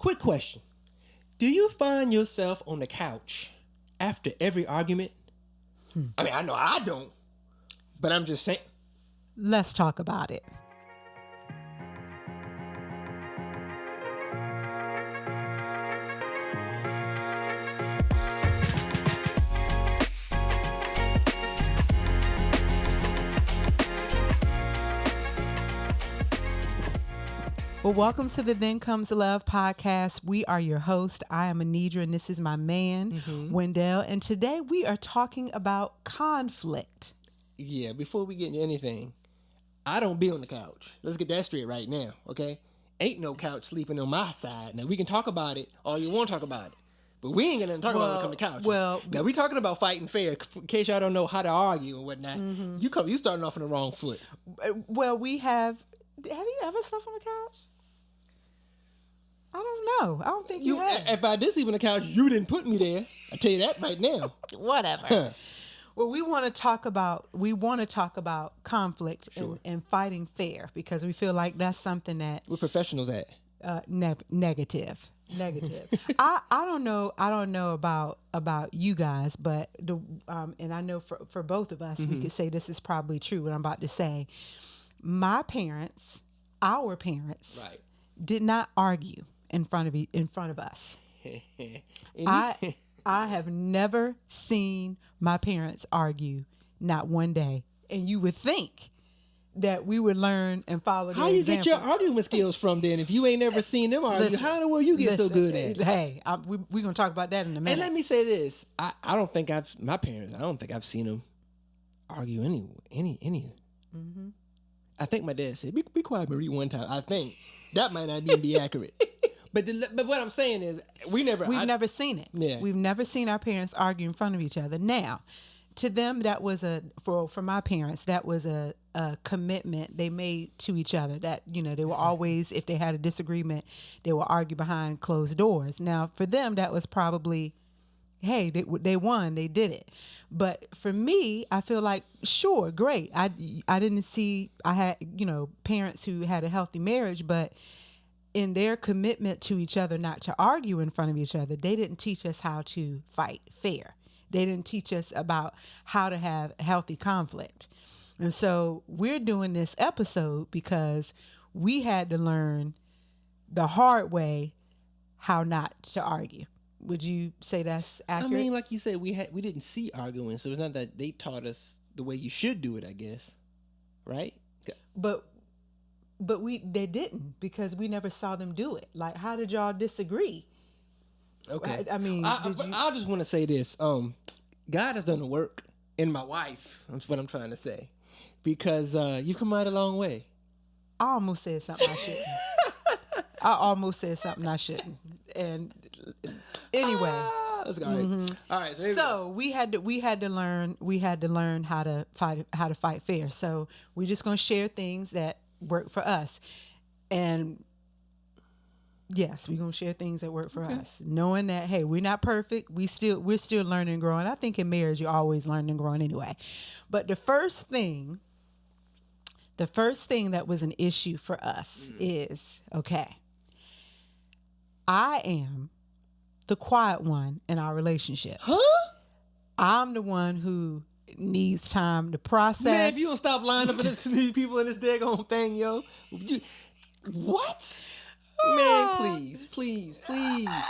Quick question. Do you find yourself on the couch after every argument? I mean, I know I don't, but I'm just saying. Let's talk about it. Well, welcome to the Then Comes Love podcast. We are your host. I am Anidra, and this is my man, Wendell. And today we are talking about conflict. Yeah, before we get into anything, I don't be on the couch. Let's get that straight right now, okay? Ain't no couch sleeping on my side. Now, we can talk about it all you want to talk about it. But we ain't going to talk about it on the couch. Now, we talking about fighting fair. In case y'all don't know how to argue and whatnot, you starting off on the wrong foot. Well, we have you ever slept on the couch? I don't know. I don't think you have. If I did sleep on the couch, you didn't put me there. I tell you that right now. Whatever. Well, we want to talk about conflict and fighting fair because we feel like that's something that we're professionals at. Negative. I don't know about you guys, but and I know for both of us, we could say this is probably true. What I'm about to say, our parents, right, did not argue in front of us. I have never seen my parents argue, not one day. And you would think that we would learn and follow their example. How you get your argument skills from then? If you ain't never seen them argue, how in the world you get so good at it? Hey, we're going to talk about that in a minute. And let me say this. I don't think I've seen them argue any. Mm-hmm. I think my dad said, be quiet, Marie, one time. I think that might not even be accurate. But what I'm saying is, we've never seen it. Yeah. We've never seen our parents argue in front of each other. Now, to them, that was for my parents, that was a commitment they made to each other. That they were always, if they had a disagreement, they would argue behind closed doors. Now, for them, that was probably, hey, they won, they did it. But for me, I feel like, sure, great. I didn't see, I had parents who had a healthy marriage, but in their commitment to each other not to argue in front of each other, they didn't teach us how to fight fair. They didn't teach us about how to have healthy conflict. And so we're doing this episode because we had to learn the hard way how not to argue. Would you say that's accurate? I mean, like you said, we didn't see arguing, so it's not that they taught us the way you should do it, I guess. Right? But they didn't, because we never saw them do it. Like, how did y'all disagree? Okay. I mean, I just want to say this. God has done the work in my wife. That's what I'm trying to say. Because you've come out a long way. I almost said something I shouldn't. And anyway. Let's go. Mm-hmm. All right. So we had to learn how to fight fair. So we're just going to share things that work for us. And yes, we're going to share things that work for us, knowing that, hey, we're not perfect. We're still learning and growing. I think in marriage, you're always learning and growing anyway. But the first thing that was an issue for us is, okay, I am the quiet one in our relationship. Huh? I'm the one who needs time to process. Man, if you don't stop lying up to these people in this daggone thing, yo. What? Man, please.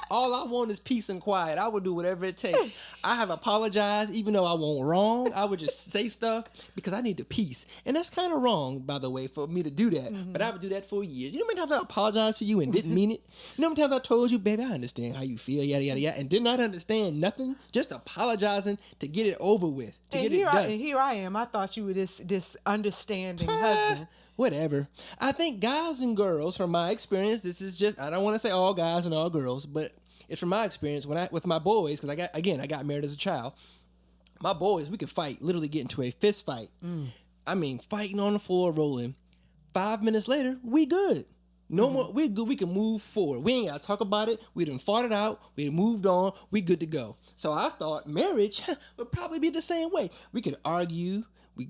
All I want is peace and quiet. I would do whatever it takes. I have apologized, even though I won't wrong. I would just say stuff because I need the peace. And that's kind of wrong, by the way, for me to do that. Mm-hmm. But I would do that for years. You know how many times I apologized to you and didn't mean it? You know how many times I told you, baby, I understand how you feel, yada, yada, yada, and did not understand nothing, just apologizing to get it over with, to get it done. And here I am. I thought you were this understanding husband. Whatever. I think guys and girls, from my experience, this is just, I don't want to say all guys and all girls, but it's from my experience with my boys, because I got married as a child. My boys, we could fight, literally get into a fist fight. I mean, fighting on the floor, rolling. 5 minutes later, we good. No more, we good. We can move forward. We ain't got to talk about it. We done fought it out. We done moved on. We good to go. So I thought marriage would probably be the same way. We could argue. We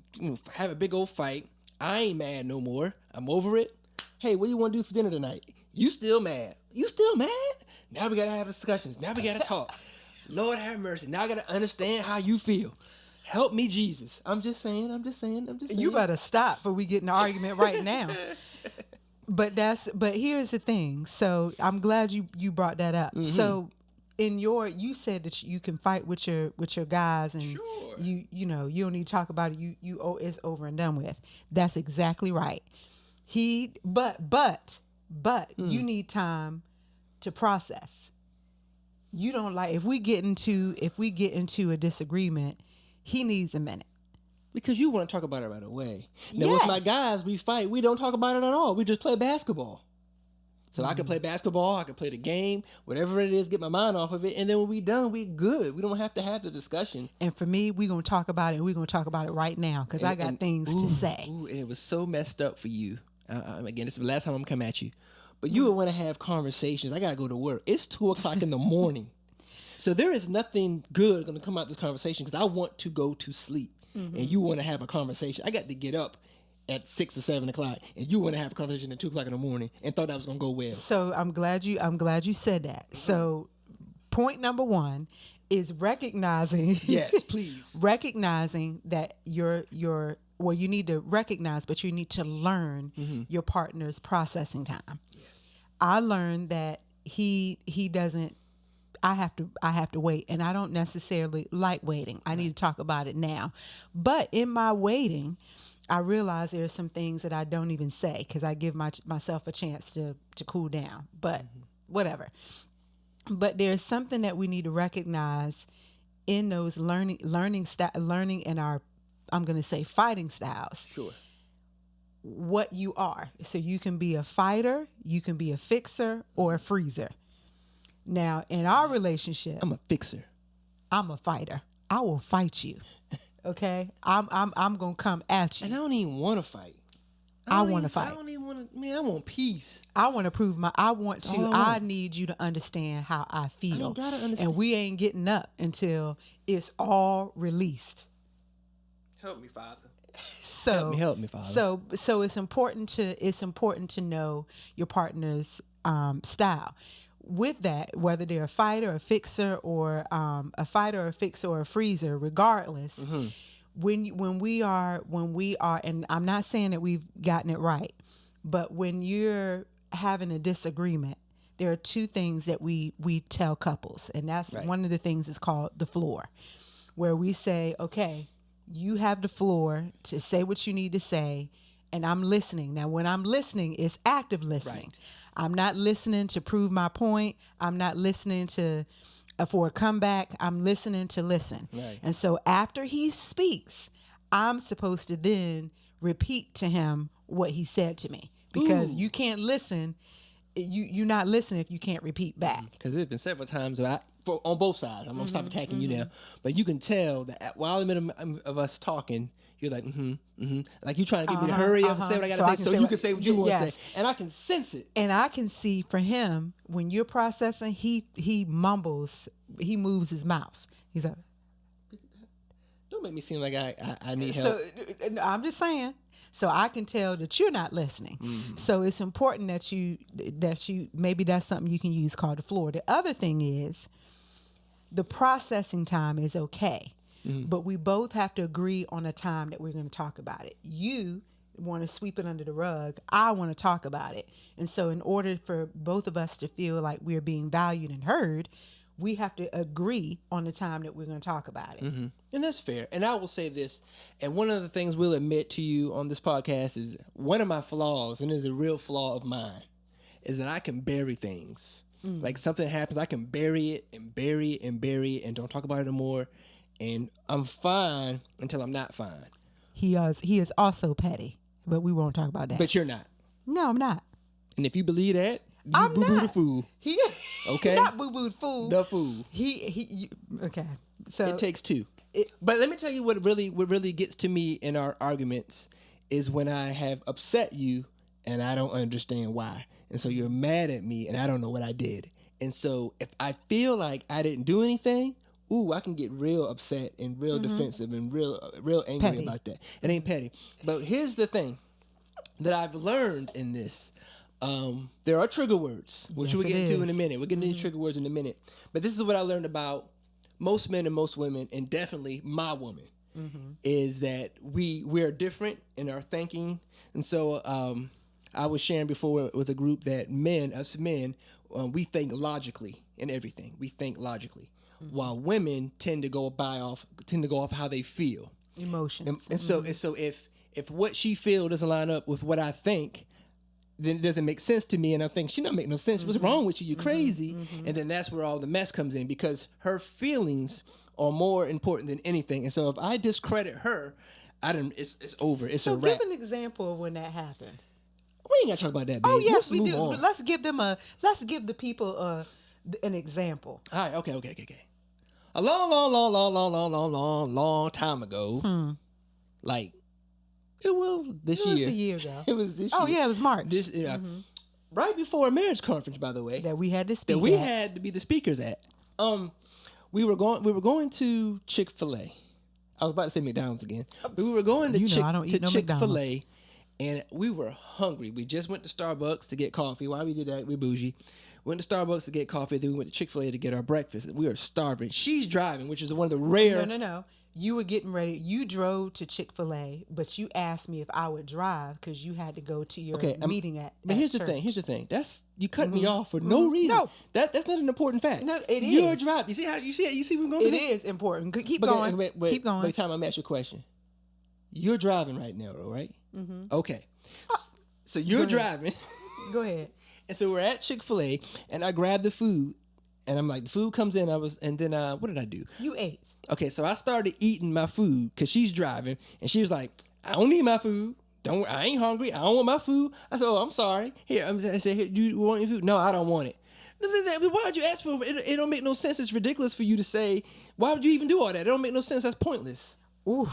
have a big old fight. I ain't mad no more. I'm over it. Hey, what do you want to do for dinner tonight? You still mad. You still mad? Now we got to have discussions. Now we got to talk. Lord have mercy. Now I got to understand how you feel. Help me, Jesus. I'm just saying. You better stop before we get in an argument right now. But here's the thing. So I'm glad you brought that up. Mm-hmm. So you said that you can fight with your guys, and sure. you know you don't need to talk about it. It's over and done with. That's exactly right. But you need time to process. You don't like if we get into a disagreement, he needs a minute. Because you want to talk about it right away. Now, yes. With my guys, we fight. We don't talk about it at all. We just play basketball. So I can play basketball. I can play the game, whatever it is, get my mind off of it. And then when we're done, we're good. We don't have to have the discussion. And for me, we're going to talk about it. And we're going to talk about it right now because I got things to say. And it was so messed up for you. Again, this is the last time I'm going to come at you. But you would want to have conversations. I got to go to work. It's 2:00 in the morning. So there is nothing good going to come out of this conversation because I want to go to sleep. Mm-hmm. And you want to have a conversation. I got to get up at 6 or 7 o'clock, and you want to have a conversation at 2:00 in the morning, and thought that was going to go well. So I'm glad you said that. Mm-hmm. So point number 1 is recognizing. Yes, please. Recognizing that you need to recognize, but you need to learn your partner's processing time. Yes. I learned that he doesn't. I have to wait, and I don't necessarily like waiting. I need to talk about it now. But in my waiting, I realize there are some things that I don't even say because I give myself a chance to cool down. But whatever. But there's something that we need to recognize in those learning in our, I'm going to say, fighting styles. Sure. What you are. So you can be a fighter, you can be a fixer, or a freezer. Now, in our relationship, I'm a fixer. I'm a fighter. I will fight you. Okay? I'm going to come at you. And I don't even want to fight. I want to fight. I don't even want to, man, I want peace. I want to prove I need you to understand how I feel. I ain't gotta understand. And we ain't getting up until it's all released. Help me, Father. So help me, Father. So it's important to know your partner's style. With that, whether they're a fighter, a fixer, or a freezer, regardless, when we are, and I'm not saying that we've gotten it right, but when you're having a disagreement, there are 2 things that we tell couples, and that's right. One of the things is called the floor, where we say, okay, you have the floor to say what you need to say, and I'm listening. Now, when I'm listening, it's active listening. Right. I'm not listening to prove my point. I'm not listening for a comeback. I'm listening to listen. Right. And so after he speaks, I'm supposed to then repeat to him what he said to me, because you can't listen. You're not listening if you can't repeat back. Because there's been several times on both sides. I'm going to stop attacking you now. But you can tell that while in the middle of us talking, you're like, like you trying to get me to hurry up and say what I got to say so you can say what you want to say. And I can sense it. And I can see for him, when you're processing, he mumbles, he moves his mouth. He's like, don't make me seem like I need help. So I'm just saying. So I can tell that you're not listening. Mm-hmm. So it's important that you maybe that's something you can use called the floor. The other thing is the processing time is okay. Mm-hmm. But we both have to agree on a time that we're going to talk about it. You want to sweep it under the rug. I want to talk about it. And so in order for both of us to feel like we're being valued and heard, we have to agree on the time that we're going to talk about it. Mm-hmm. And that's fair. And I will say this, and one of the things we'll admit to you on this podcast is one of my flaws, and it's a real flaw of mine, is that I can bury things. Like something happens, I can bury it and bury it and bury it and don't talk about it anymore. And I'm fine until I'm not fine. He is also petty, but we won't talk about that. But you're not. No, I'm not. And if you believe that, you I'm boo-boo not. the fool. Okay? Not boo-boo the fool. The fool. Okay. So it takes 2. But let me tell you what really gets to me in our arguments is when I have upset you and I don't understand why. And so you're mad at me and I don't know what I did. And so if I feel like I didn't do anything, I can get real upset and real defensive and real angry about that. It ain't petty. But here's the thing that I've learned in this. There are trigger words, which Yes, we'll it get into is. in a minute. We'll get into trigger words in a minute. But this is what I learned about most men and most women, and definitely my woman, is that we're different in our thinking. And so I was sharing before with a group that us men, we think logically in everything. We think logically, while women tend to go off how they feel. Emotions. And so if what she feels doesn't line up with what I think, then it doesn't make sense to me, and I think she not make no sense. What's wrong with you? You crazy? And then that's where all the mess comes in, because her feelings are more important than anything. And so if I discredit her, it's over. It's a So wrap. give an example of when that happened. We ain't gotta talk about that, babe. Oh yes, Let's we move do. on. Let's give the people an example. All right, okay. A long time ago, like this It was year. a year ago. It was this Oh year. yeah, it was March Right before a marriage conference, by the way, that we had to speak. that we at. had to be the speakers at. We were going to Chick-fil-A. I was about to say McDonald's again, but we were going to I don't eat no Chick-fil-A, and we were hungry. We just went to Starbucks to get coffee. Why we did that? We bougie. Went to Starbucks to get coffee. Then we went to Chick-fil-A to get our breakfast. We were starving. She's driving, which is one of the rare. No. You were getting ready. You drove to Chick-fil-A, but you asked me if I would drive because you had to go to your meeting at. But here's the church. thing. Here's the thing. That's you cut me off for no reason. No. That's not an important fact. No, it You're is. driving. You see we're going. It is important. Keep going. Keep going. Wait, time. I'm asking you a question. You're driving right now, though, right? Okay. So you're driving, Go ahead. and so we're at Chick-fil-A, and I grabbed the food, and I'm like, the food comes in. And then what did I do? You ate. Okay, so I started eating my food because she's driving, and she was like, I don't need my food. I ain't hungry. I don't want my food. I said, oh, I'm sorry. Here, I said, here, do you want your food? No, I don't want it. Why would you ask for it? It don't make no sense. It's ridiculous for you to say, why would you even do all that? It don't make no sense. That's pointless. Ooh.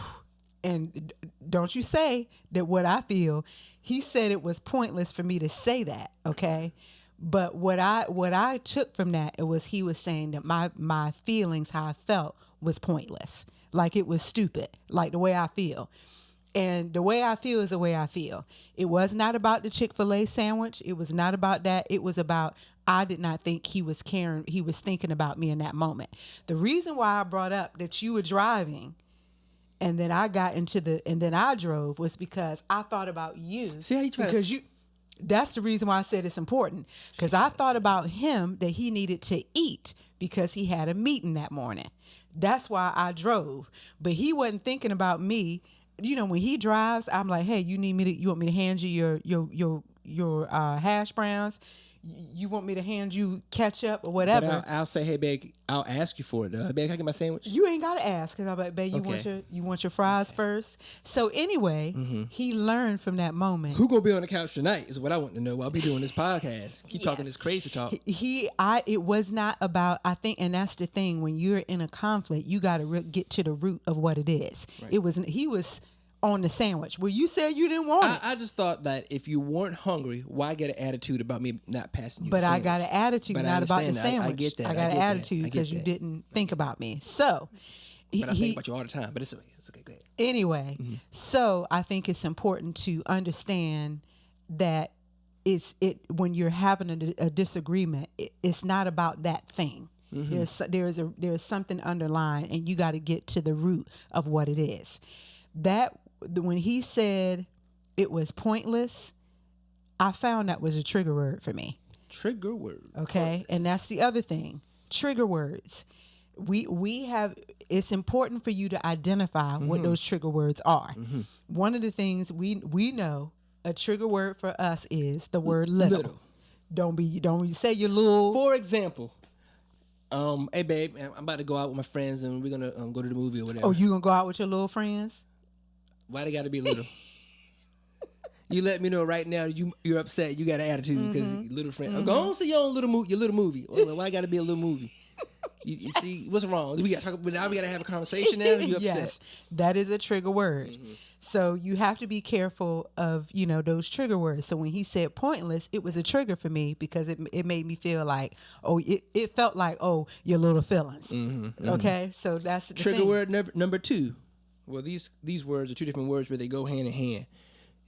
And don't you say that what I feel. He said it was pointless for me to say that, okay? But what I took from that, it was he was saying that my feelings, how I felt, was pointless. Like it was stupid, like the way I feel. And the way I feel is the way I feel. It was not about the Chick-fil-A sandwich. It was not about that. It was about, I did not think he was caring. He was thinking about me in that moment. The reason why I brought up that you were driving and then I drove was because I thought about you. See how you try because to... you. That's the reason why I said it's important, because I thought about him, that he needed to eat because he had a meeting that morning. That's why I drove. But he wasn't thinking about me. You know, when he drives, I'm like, hey, you want me to hand you your hash browns? You want me to hand you ketchup or whatever? But I'll say, hey, babe, I'll ask you for it. Babe, can I get my sandwich? You ain't gotta ask, because I'm like, babe, you want your fries first. So anyway, he learned from that moment. Who gonna be on the couch tonight is what I want to know while we doing this podcast. Keep talking this crazy talk. It was not about, I think, and that's the thing, when you're in a conflict, you got to get to the root of what it is. Right. He was on the sandwich. Well, you said you didn't want it. I just thought that if you weren't hungry, why get an attitude about me not passing you? But the I sandwich? got an attitude, But not about the that. sandwich. I get that. I got an attitude because because you didn't think about me. So, but I think about you all the time. But it's okay. It's okay. Go ahead. Anyway, so I think it's important to understand that when you're having a disagreement, it's not about that thing. There's something underlying, and you got to get to the root of what it is. When he said it was pointless, I found that was a trigger word for me. Trigger word. Okay, and that's the other thing. Trigger words. We have. It's important for you to identify what those trigger words are. One of the things we know, a trigger word for us is the word little. Don't say you're little. For example, hey babe, I'm about to go out with my friends and we're gonna go to the movie or whatever. Oh, you gonna go out with your little friends? Why they gotta be little? You let me know right now you're upset. You got an attitude because little friend. Go on, see your little movie. Well, why gotta be a little movie? You see what's wrong? We got to talk. But now we gotta have a conversation. Now you upset? Yes, that is a trigger word. So you have to be careful of those trigger words. So when he said pointless, it was a trigger for me because it made me feel like it felt like your little feelings. Okay, so that's the trigger thing. word number 2. Well, these words are 2 different words, but they go hand in hand.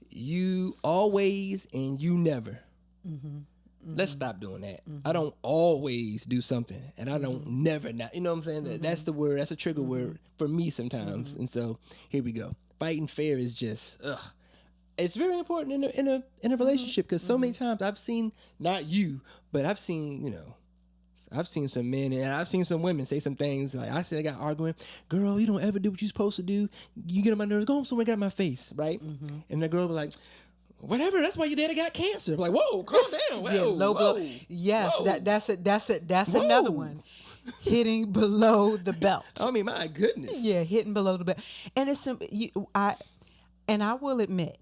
You always and you never. Let's stop doing that. I don't always do something, and I don't never not. You know what I'm saying? That's the word. That's a trigger word for me sometimes. And so here we go. Fighting fair is just it's very important in a relationship, because so many times I've seen, not you, but I've seen, I've seen some men and I've seen some women say some things like, I said, I got arguing, girl, you don't ever do what you're supposed to do. You get on my nerves, go somewhere, get out of my face, right? And the girl be like, whatever, that's why your daddy got cancer. I'm like, whoa, calm down. Whoa, low blow. whoa, Yes, whoa. that's Whoa. another one. Hitting below the belt. I mean, my goodness. Yeah, hitting below the belt. And it's I will admit,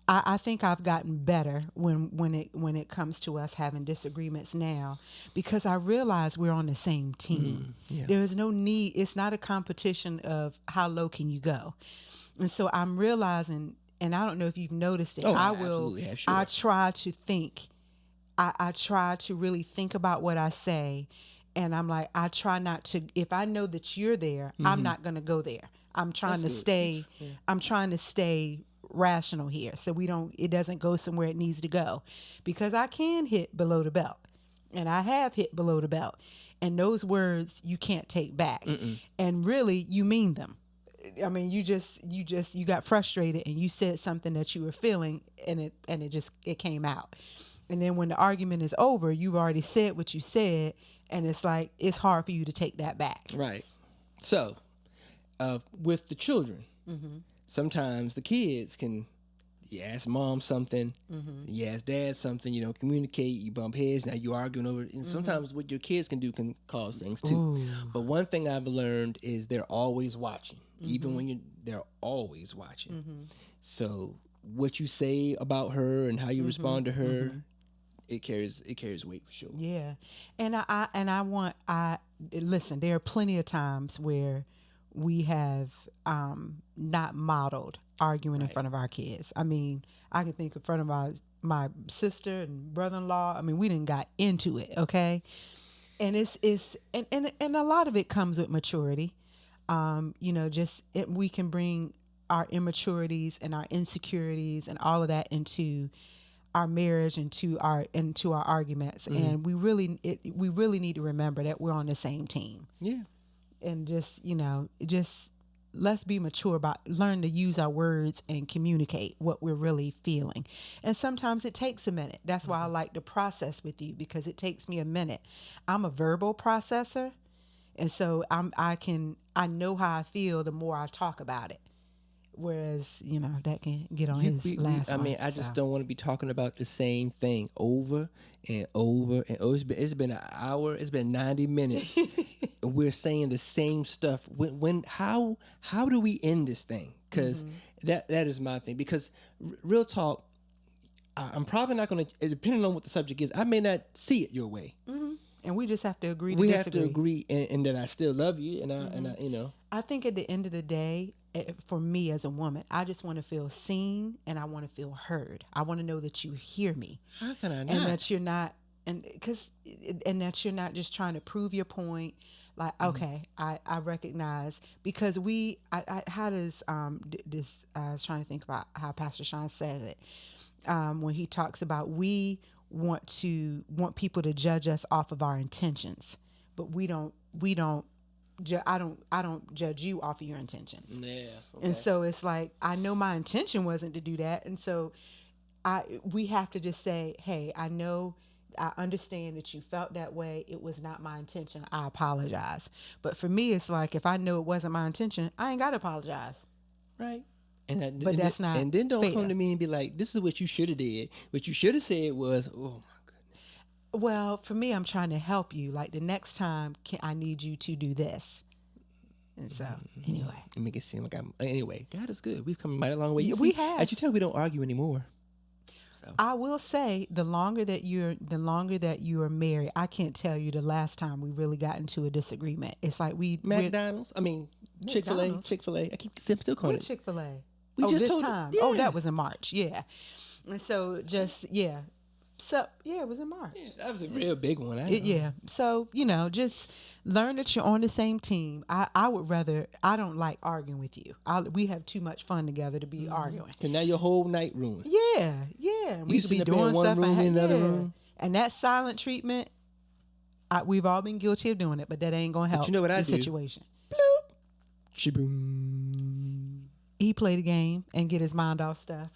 I think I've gotten better when it comes to us having disagreements now, because I realize we're on the same team. Yeah. There is no need. It's not a competition of how low can you go. And so I'm realizing, and I don't know if you've noticed it. Oh, I I will. absolutely have, sure. I try to think. I try to really think about what I say, and I'm like, I try not to. If I know that you're there, I'm not going to go there. I'm trying to stay. I'm trying to stay rational here, so it doesn't go somewhere it needs to go, because I can hit below the belt, and I have hit below the belt, and those words you can't take back. And really, you mean them. I mean, you got frustrated and you said something that you were feeling, and it came out. And then when the argument is over, you've already said what you said, and it's like, it's hard for you to take that back. Right. So, with the children, sometimes the kids can, you ask mom something, you ask dad something, you don't communicate, you bump heads, now you're arguing over it. And sometimes what your kids can do can cause things too. Ooh. But one thing I've learned is they're always watching, even when they're always watching. So what you say about her and how you respond to her, it carries weight for sure. Yeah. And I listen, there are plenty of times where we have not modeled arguing in front of our kids. I mean, I can think in front of my sister and brother-in-law. I mean, we didn't got into it, okay? And it's and a lot of it comes with maturity. We can bring our immaturities and our insecurities and all of that into our marriage and to our arguments. And we really need to remember that we're on the same team. Yeah. And just let's be mature learn to use our words and communicate what we're really feeling. And sometimes it takes a minute. That's why I like to process with you, because it takes me a minute. I'm a verbal processor. And so I know how I feel the more I talk about it. Whereas, that can get on his last one. I mean, I just don't want to be talking about the same thing over and over and over. It's been an hour. It's been 90 minutes. And we're saying the same stuff. How do we end this thing? Because that is my thing. Because real talk, I'm probably not going to, depending on what the subject is, I may not see it your way. And we just have to agree to we disagree. have to agree, and that I still love you, and I. I think at the end of the day, for me as a woman, I just want to feel seen, and I want to feel heard. I want to know that you hear me. How can I not? And that you're not, and that you're not just trying to prove your point. Like, okay, I recognize, because how does this? I was trying to think about how Pastor Sean says it when he talks about we want people to judge us off of our intentions, but we don't. I don't judge you off of your intentions. Yeah. Okay. And so it's like, I know my intention wasn't to do that. And so we have to just say, hey, I understand that you felt that way. It was not my intention. I apologize. But for me, it's like, if I know it wasn't my intention, I ain't got to apologize. Right. But that's not And then don't fair. come to me and be like, this is what you should have did. What you should have said was, oh my goodness. Well, for me, I'm trying to help you. Like, the next time, I need you to do this. And so, anyway. Make it seem like anyway, God is good. We've come a mighty long way. We have. As you tell, we don't argue anymore. So. I will say, the longer that you are married, I can't tell you the last time we really got into a disagreement. It's like McDonald's. Chick-fil-A. Chick-fil-A. I'm still calling it Chick-fil-A. We just this told time. Yeah. Oh, that was in March. Yeah. And so So yeah, it was in March. Yeah, that was a real big one. Yeah. So, just learn that you're on the same team. I would rather, I don't like arguing with you. We have too much fun together to be arguing. Cause now your whole night ruined. Yeah. We could be doing one stuff room, in another yeah. room. And that silent treatment, we've all been guilty of doing it, but that ain't going to help you know what I the do? situation. Bloop. Shaboom. He play the game and get his mind off stuff.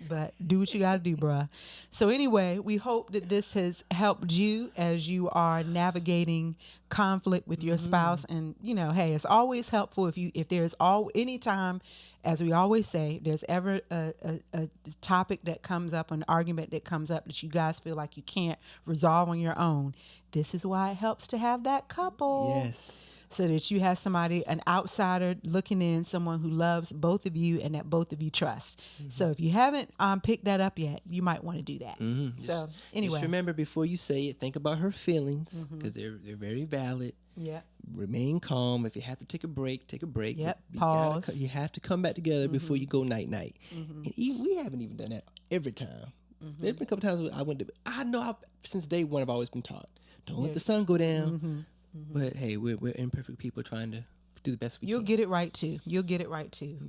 But do what you got to do, bruh. So anyway, we hope that this has helped you as you are navigating conflict with your spouse. And hey, it's always helpful if there's anytime, as we always say, if there's ever a topic that comes up, an argument that comes up that you guys feel like you can't resolve on your own. This is why it helps to have that couple. Yes. So that you have somebody, an outsider looking in, someone who loves both of you and that both of you trust. So if you haven't picked that up yet, you might want to do that. So anyway. Just remember, before you say it, think about her feelings, because they're very valid. Yeah. Remain calm. If you have to take a break, take a break. Yep. You Pause. You have to come back together before you go night-night. And we haven't even done that every time. There's been a couple times where I know since day one I've always been taught, don't let the sun go down. But hey, we're imperfect people trying to do the best we can. You'll get it right too.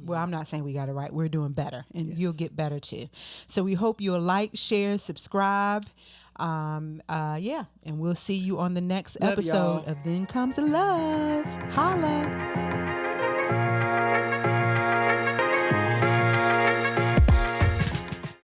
Well, I'm not saying we got it right. We're doing better, and you'll get better too. So we hope you'll like, share, subscribe. And we'll see you on the next Love episode y'all. of Then Comes the Love. Holla.